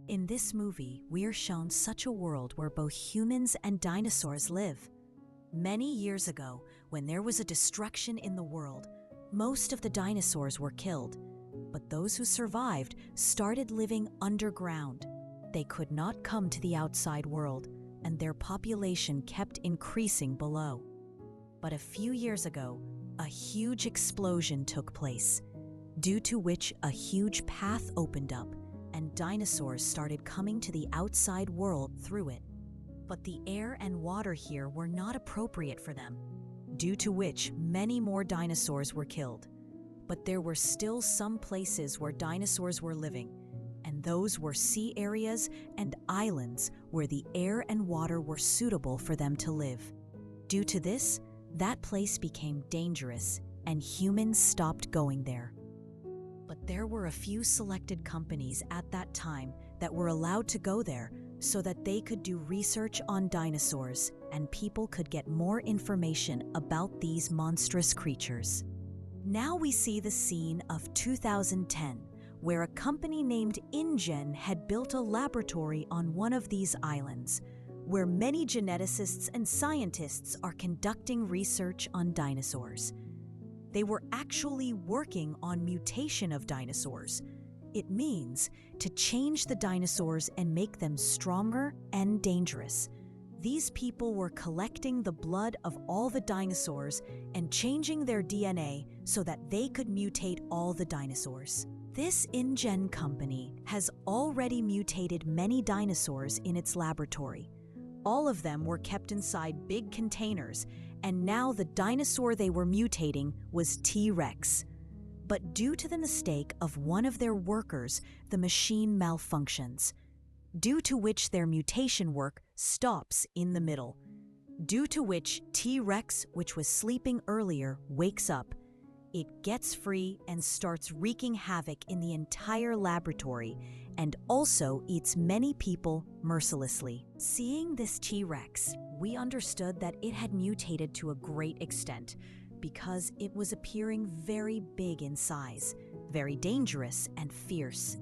In this movie, we are shown such a world where both humans and dinosaurs live. Many years ago, when there was a destruction in the world, most of the dinosaurs were killed, but those who survived started living underground. They could not come to the outside world, and their population kept increasing below. But a few years ago, a huge explosion took place, due to which a huge path opened up, and dinosaurs started coming to the outside world through it. But the air and water here were not appropriate for them, due to which many more dinosaurs were killed. But there were still some places where dinosaurs were living, and those were sea areas and islands where the air and water were suitable for them to live. Due to this, that place became dangerous, and humans stopped going there. But there were a few selected companies at that time that were allowed to go there so that they could do research on dinosaurs and people could get more information about these monstrous creatures. Now we see the scene of 2010, where a company named InGen had built a laboratory on one of these islands, where many geneticists and scientists are conducting research on dinosaurs. They were actually working on mutation of dinosaurs. It means to change the dinosaurs and make them stronger and dangerous. These people were collecting the blood of all the dinosaurs and changing their DNA so that they could mutate all the dinosaurs. This InGen company has already mutated many dinosaurs in its laboratory. All of them were kept inside big containers, and now the dinosaur they were mutating was T-Rex. But due to the mistake of one of their workers, the machine malfunctions, due to which their mutation work stops in the middle, due to which T-Rex, which was sleeping earlier, wakes up. It gets free and starts wreaking havoc in the entire laboratory and also eats many people mercilessly. Seeing this T-Rex, we understood that it had mutated to a great extent because it was appearing very big in size, very dangerous and fierce.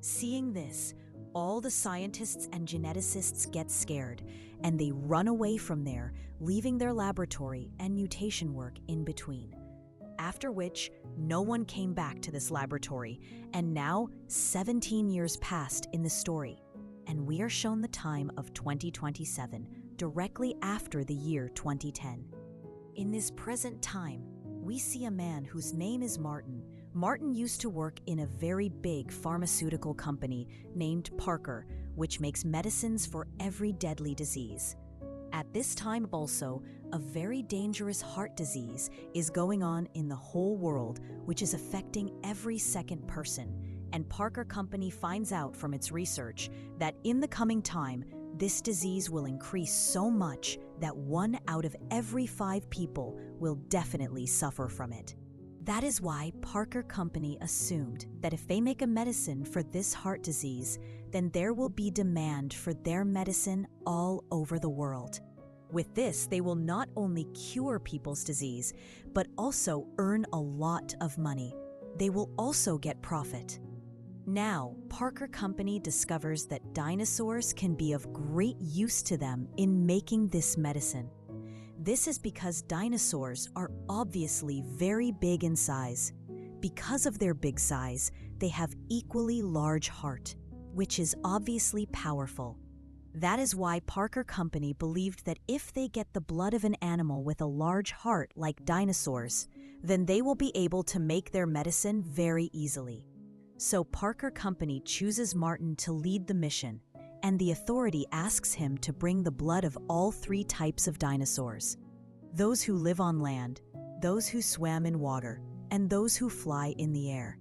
Seeing this, all the scientists and geneticists get scared and they run away from there, leaving their laboratory and mutation work in between. After which, no one came back to this laboratory, and now 17 years passed in the story, and we are shown the time of 2027, directly after the year 2010. In this present time, we see a man whose name is Martin. Martin used to work in a very big pharmaceutical company named Parker, which makes medicines for every deadly disease. At this time also, a very dangerous heart disease is going on in the whole world, which is affecting every second person. And Parker Company finds out from its research that in the coming time, this disease will increase so much that 1 out of every 5 people will definitely suffer from it. That is why Parker Company assumed that if they make a medicine for this heart disease, then there will be demand for their medicine all over the world. With this, they will not only cure people's disease, but also earn a lot of money. They will also get profit. Now, Parker Company discovers that dinosaurs can be of great use to them in making this medicine. This is because dinosaurs are obviously very big in size. Because of their big size, they have equally large heart, which is obviously powerful. That is why Parker Company believed that if they get the blood of an animal with a large heart like dinosaurs, then they will be able to make their medicine very easily. So Parker Company chooses Martin to lead the mission, and the authority asks him to bring the blood of all 3 types of dinosaurs: those who live on land, those who swam in water, and those who fly in the air.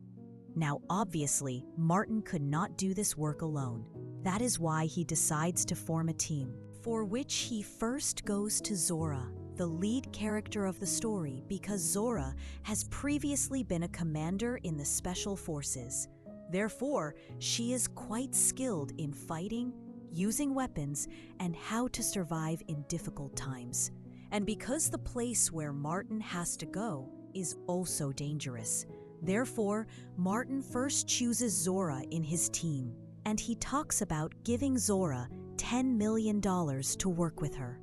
Now obviously, Martin could not do this work alone. That is why he decides to form a team, for which he first goes to Zora, the lead character of the story, because Zora has previously been a commander in the Special Forces. Therefore, she is quite skilled in fighting, using weapons, and how to survive in difficult times. And because the place where Martin has to go is also dangerous, therefore, Martin first chooses Zora in his team. and he talks about giving Zora $10 million to work with her.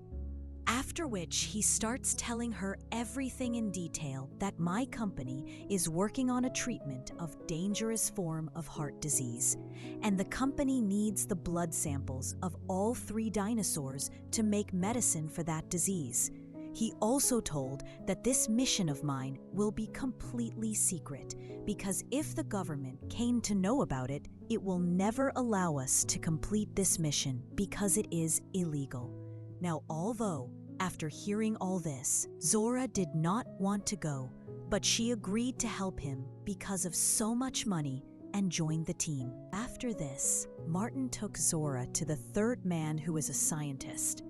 After which he starts telling her everything in detail that my company is working on a treatment of dangerous form of heart disease, and the company needs the blood samples of all 3 dinosaurs to make medicine for that disease. He also told that this mission of mine will be completely secret, because if the government came to know about it, it will never allow us to complete this mission because it is illegal. Now, although after hearing all this, Zora did not want to go, but she agreed to help him because of so much money and joined the team. After this, Martin took Zora to the 3rd man, who was a scientist.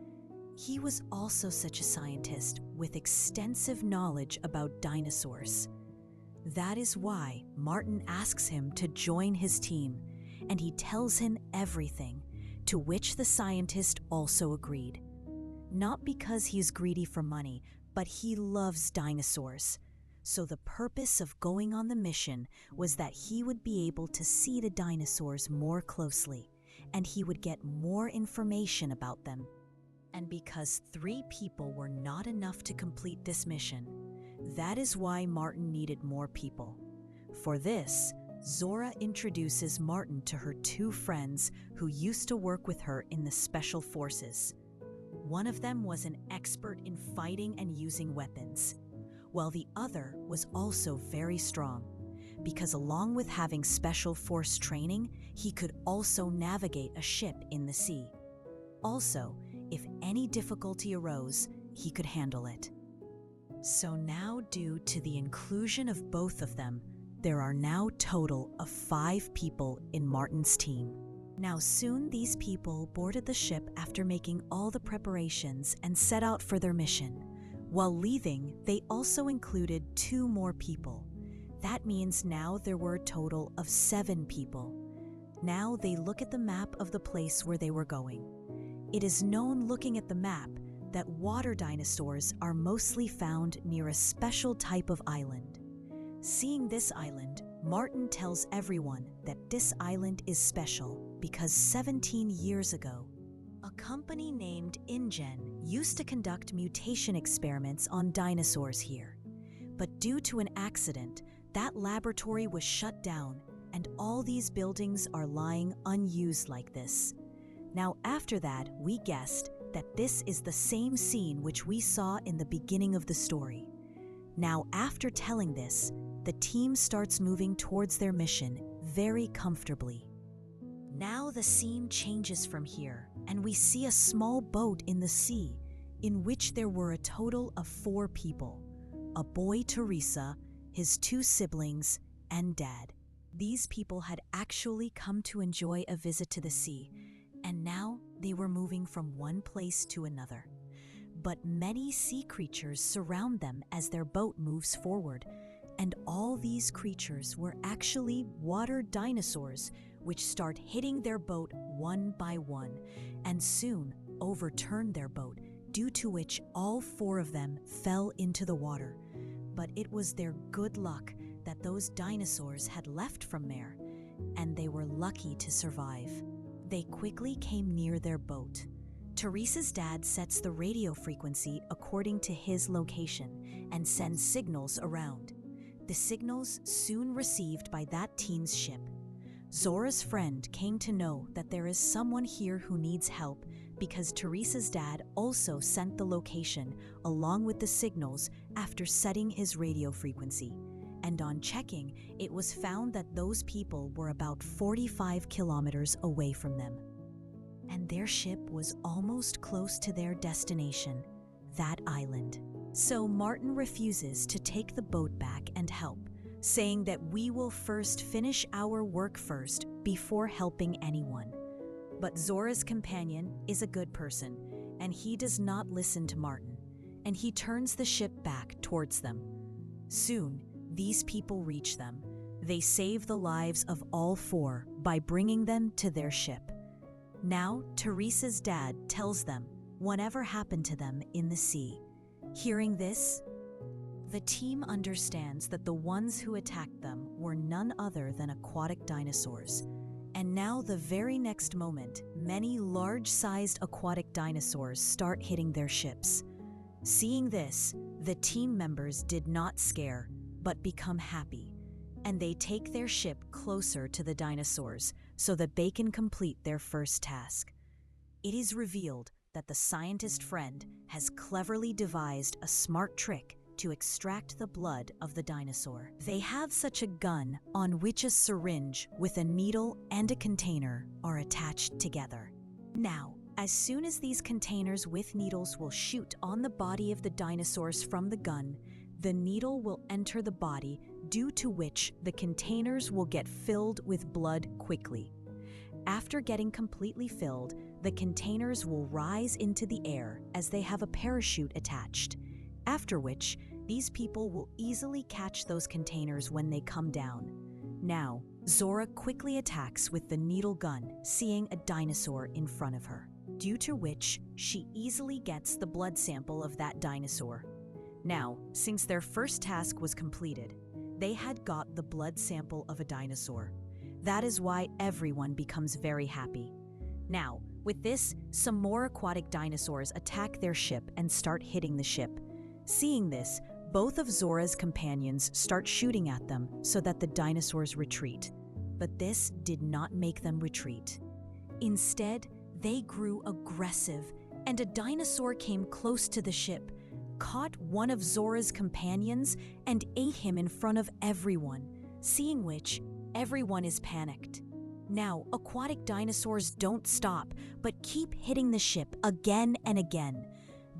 He was also such a scientist with extensive knowledge about dinosaurs. That is why Martin asks him to join his team, and he tells him everything, to which the scientist also agreed. Not because he's greedy for money, but he loves dinosaurs. So the purpose of going on the mission was that he would be able to see the dinosaurs more closely, and he would get more information about them. And because 3 people were not enough to complete this mission, that is why Martin needed more people. For this, Zora introduces Martin to her 2 friends who used to work with her in the Special Forces. One of them was an expert in fighting and using weapons, while the other was also very strong, because along with having special force training, he could also navigate a ship in the sea. Also, if any difficulty arose, he could handle it. So now, due to the inclusion of both of them, there are now total of 5 people in Martin's team. Now soon these people boarded the ship after making all the preparations and set out for their mission. While leaving, they also included 2 more people. That means now there were a total of 7 people. Now they look at the map of the place where they were going. It is known looking at the map that water dinosaurs are mostly found near a special type of island. Seeing this island, Martin tells everyone that this island is special because 17 years ago, a company named InGen used to conduct mutation experiments on dinosaurs here. But due to an accident, that laboratory was shut down and all these buildings are lying unused like this. Now after that, we guessed that this is the same scene which we saw in the beginning of the story. Now after telling this, the team starts moving towards their mission very comfortably. Now the scene changes from here, and we see a small boat in the sea, in which there were a total of 4 people: a boy, Teresa, his 2 siblings, and Dad. These people had actually come to enjoy a visit to the sea, and now they were moving from one place to another. But many sea creatures surround them as their boat moves forward, and all these creatures were actually water dinosaurs, which start hitting their boat one by one, and soon overturned their boat, due to which all 4 of them fell into the water. But it was their good luck that those dinosaurs had left from there, and they were lucky to survive. They quickly came near their boat. Teresa's dad sets the radio frequency according to his location and sends signals around. The signals soon received by that teen's ship. Zora's friend came to know that there is someone here who needs help because Teresa's dad also sent the location along with the signals after setting his radio frequency. And on checking, it was found that those people were about 45 kilometers away from them. And their ship was almost close to their destination, that island. So Martin refuses to take the boat back and help, saying that we will first finish our work first before helping anyone. But Zora's companion is a good person, and he does not listen to Martin, and he turns the ship back towards them. Soon, these people reach them. They save the lives of all 4 by bringing them to their ship. Now, Teresa's dad tells them whatever happened to them in the sea. Hearing this, the team understands that the ones who attacked them were none other than aquatic dinosaurs, And now, the very next moment, many large-sized aquatic dinosaurs start hitting their ships. Seeing this, the team members did not scare, but become happy, and they take their ship closer to the dinosaurs so that they can complete their first task. It is revealed that the scientist friend has cleverly devised a smart trick to extract the blood of the dinosaur. They have such a gun on which a syringe with a needle and a container are attached together. Now, as soon as these containers with needles will shoot on the body of the dinosaurs from the gun, the needle will enter the body, due to which the containers will get filled with blood quickly. After getting completely filled, the containers will rise into the air as they have a parachute attached, after which these people will easily catch those containers when they come down. Now, Zora quickly attacks with the needle gun, seeing a dinosaur in front of her, due to which she easily gets the blood sample of that dinosaur. Now, since their first task was completed, they had got the blood sample of a dinosaur. That is why everyone becomes very happy. Now, with this, some more aquatic dinosaurs attack their ship and start hitting the ship. Seeing this, both of Zora's companions start shooting at them so that the dinosaurs retreat. But this did not make them retreat. Instead, they grew aggressive, and a dinosaur came close to the ship, caught one of Zora's companions, and ate him in front of everyone, seeing which, everyone is panicked. Now, aquatic dinosaurs don't stop, but keep hitting the ship again and again.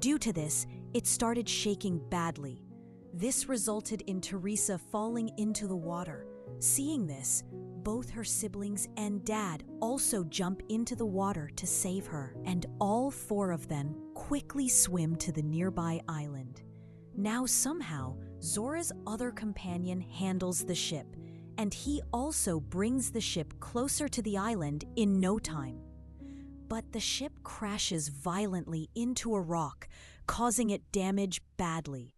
Due to this, it started shaking badly. This resulted in Teresa falling into the water. Seeing this, both her siblings and dad also jump into the water to save her, and all four of them quickly swim to the nearby island. Now somehow, Zora's other companion handles the ship, and he also brings the ship closer to the island in no time. But the ship crashes violently into a rock, causing it damage badly.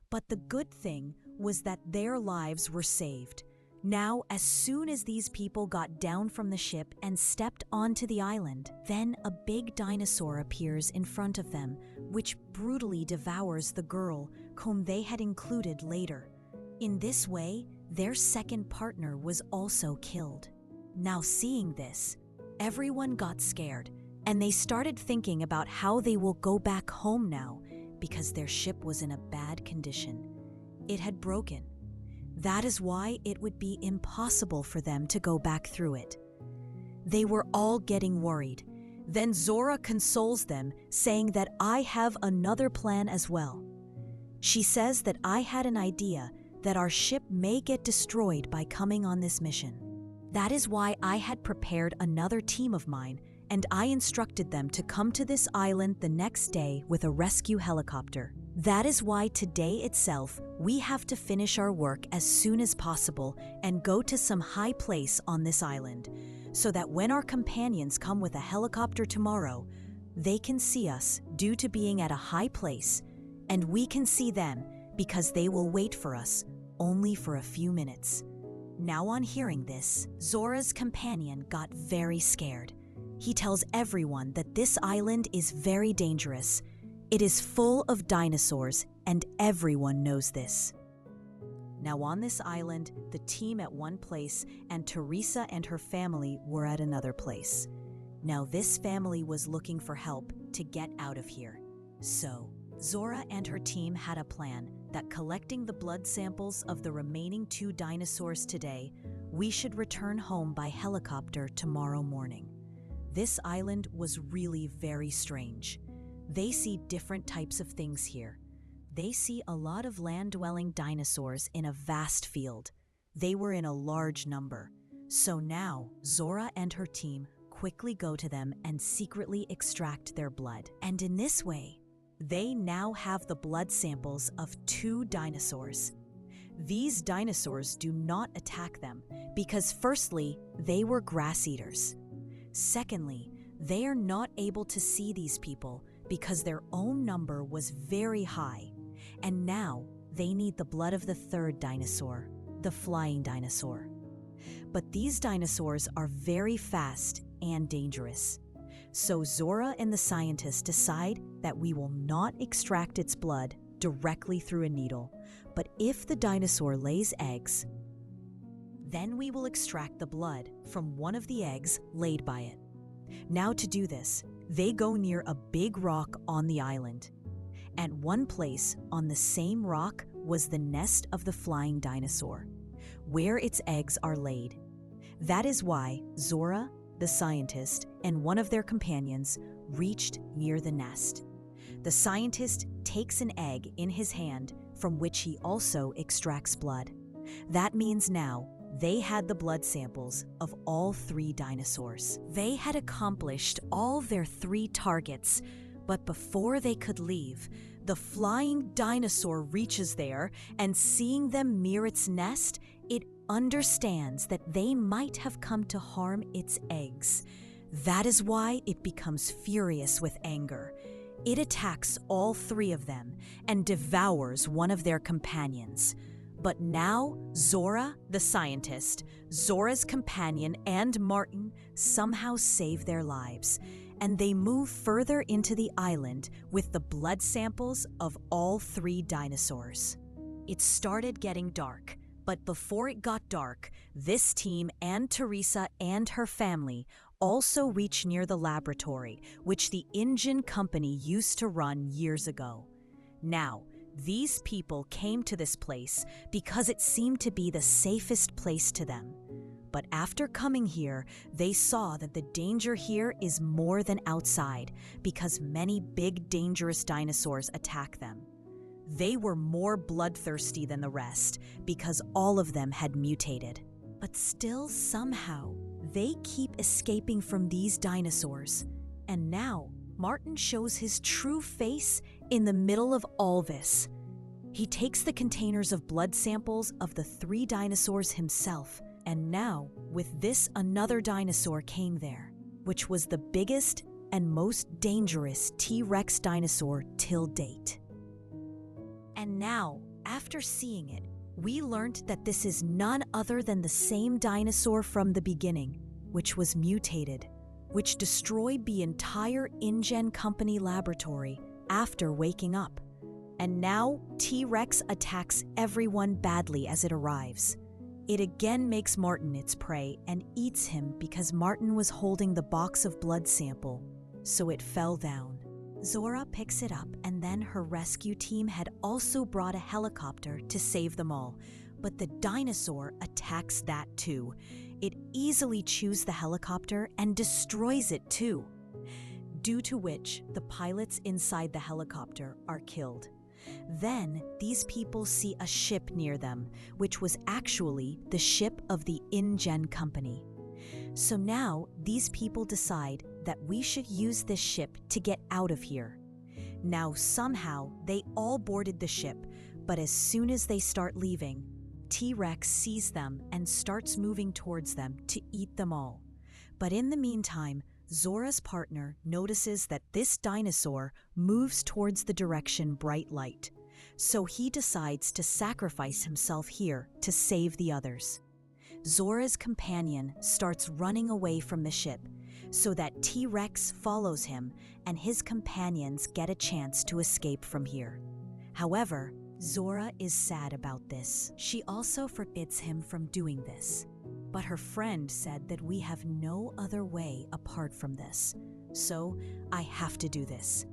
But the good thing was that their lives were saved. Now, as soon as these people got down from the ship and stepped onto the island, then a big dinosaur appears in front of them, which brutally devours the girl whom they had included later. In this way, their second partner was also killed. Now, seeing this, everyone got scared, and they started thinking about how they will go back home now, because their ship was in a bad condition. It had broken. That is why it would be impossible for them to go back through it. They were all getting worried. Then Zora consoles them, saying that I have another plan as well. She says that I had an idea that our ship may get destroyed by coming on this mission. That is why I had prepared another team of mine, and I instructed them to come to this island the next day with a rescue helicopter. That is why today itself, we have to finish our work as soon as possible and go to some high place on this island, so that when our companions come with a helicopter tomorrow, they can see us due to being at a high place, and we can see them because they will wait for us only for a few minutes. Now, on hearing this, Zora's companion got very scared. He tells everyone that this island is very dangerous. It is full of dinosaurs, and everyone knows this. Now, on this island, the team at one place and Teresa and her family were at another place. Now, this family was looking for help to get out of here. So, Zora and her team had a plan that collecting the blood samples of the remaining 2 dinosaurs today, we should return home by helicopter tomorrow morning. This island was really very strange. They see different types of things here. They see a lot of land-dwelling dinosaurs in a vast field. They were in a large number. So now, Zora and her team quickly go to them and secretly extract their blood. And in this way, they now have the blood samples of 2 dinosaurs. These dinosaurs do not attack them because firstly, they were grass eaters. Secondly, they are not able to see these people because their own number was very high, and now they need the blood of the 3rd dinosaur, the flying dinosaur. But these dinosaurs are very fast and dangerous. So Zora and the scientists decide that we will not extract its blood directly through a needle, but if the dinosaur lays eggs, then we will extract the blood from one of the eggs laid by it. Now to do this, they go near a big rock on the island. At one place on the same rock was the nest of the flying dinosaur, where its eggs are laid. That is why Zora, the scientist, and one of their companions reached near the nest. The scientist takes an egg in his hand from which he also extracts blood. That means now they had the blood samples of all 3 dinosaurs. They had accomplished all their 3 targets, but before they could leave, the flying dinosaur reaches there, and seeing them near its nest, it understands that they might have come to harm its eggs. That is why it becomes furious with anger. It attacks all 3 of them and devours one of their companions. But now, Zora, the scientist, Zora's companion, and Martin somehow save their lives, and they move further into the island with the blood samples of all 3 dinosaurs. It started getting dark, but before it got dark, this team and Teresa and her family also reach near the laboratory, which the engine company used to run years ago. Now, these people came to this place because it seemed to be the safest place to them. But after coming here, they saw that the danger here is more than outside because many big dangerous dinosaurs attack them. They were more bloodthirsty than the rest because all of them had mutated. But still, somehow, they keep escaping from these dinosaurs. And now, Martin shows his true face in the middle of all this. He takes the containers of blood samples of the 3 dinosaurs himself, and now, with this, another dinosaur came there, which was the biggest and most dangerous T-Rex dinosaur till date. And now, after seeing it, we learned that this is none other than the same dinosaur from the beginning, which was mutated, which destroyed the entire InGen Company laboratory after waking up. And now, T-Rex attacks everyone badly as it arrives. It again makes Martin its prey and eats him because Martin was holding the box of blood sample, so it fell down. Zora picks it up, and then her rescue team had also brought a helicopter to save them all, but the dinosaur attacks that too. It easily chews the helicopter and destroys it too, due to which the pilots inside the helicopter are killed. Then these people see a ship near them, which was actually the ship of the InGen Company. So now these people decide that we should use this ship to get out of here. Now somehow they all boarded the ship, but as soon as they start leaving, T-Rex sees them and starts moving towards them to eat them all. But in the meantime, Zora's partner notices that this dinosaur moves towards the direction bright light, so he decides to sacrifice himself here to save the others. Zora's companion starts running away from the ship, so that T-Rex follows him and his companions get a chance to escape from here. However, Zora is sad about this. She also forbids him from doing this. But her friend said that we have no other way apart from this, so I have to do this.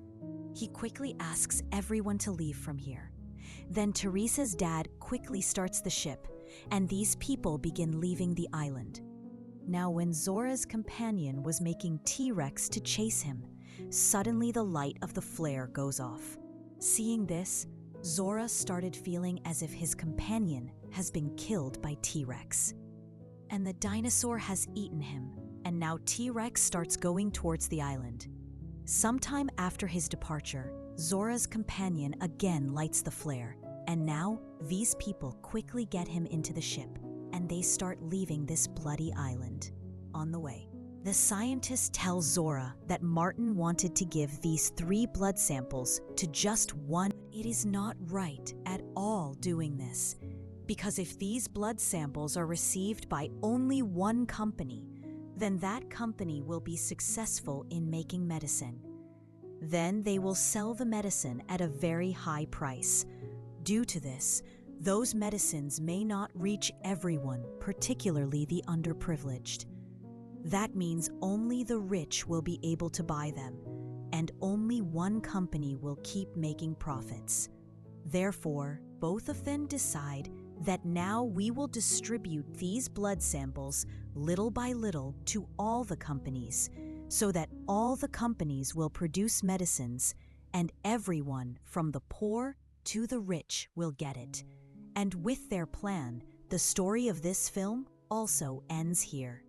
He quickly asks everyone to leave from here. Then Teresa's dad quickly starts the ship, and these people begin leaving the island. Now when Zora's companion was making T-Rex to chase him, suddenly the light of the flare goes off. Seeing this, Zora started feeling as if his companion has been killed by T-Rex. And the dinosaur has eaten him, and now T-Rex starts going towards the island. Sometime after his departure, Zora's companion again lights the flare, and now these people quickly get him into the ship, and they start leaving this bloody island. On the way, the scientist tells Zora that Martin wanted to give these 3 blood samples to just one. It is not right at all doing this. Because if these blood samples are received by only one company, then that company will be successful in making medicine. Then they will sell the medicine at a very high price. Due to this, those medicines may not reach everyone, particularly the underprivileged. That means only the rich will be able to buy them, and only one company will keep making profits. Therefore, both of them decide that now we will distribute these blood samples little by little to all the companies, so that all the companies will produce medicines, and everyone from the poor to the rich will get it. And with their plan, the story of this film also ends here.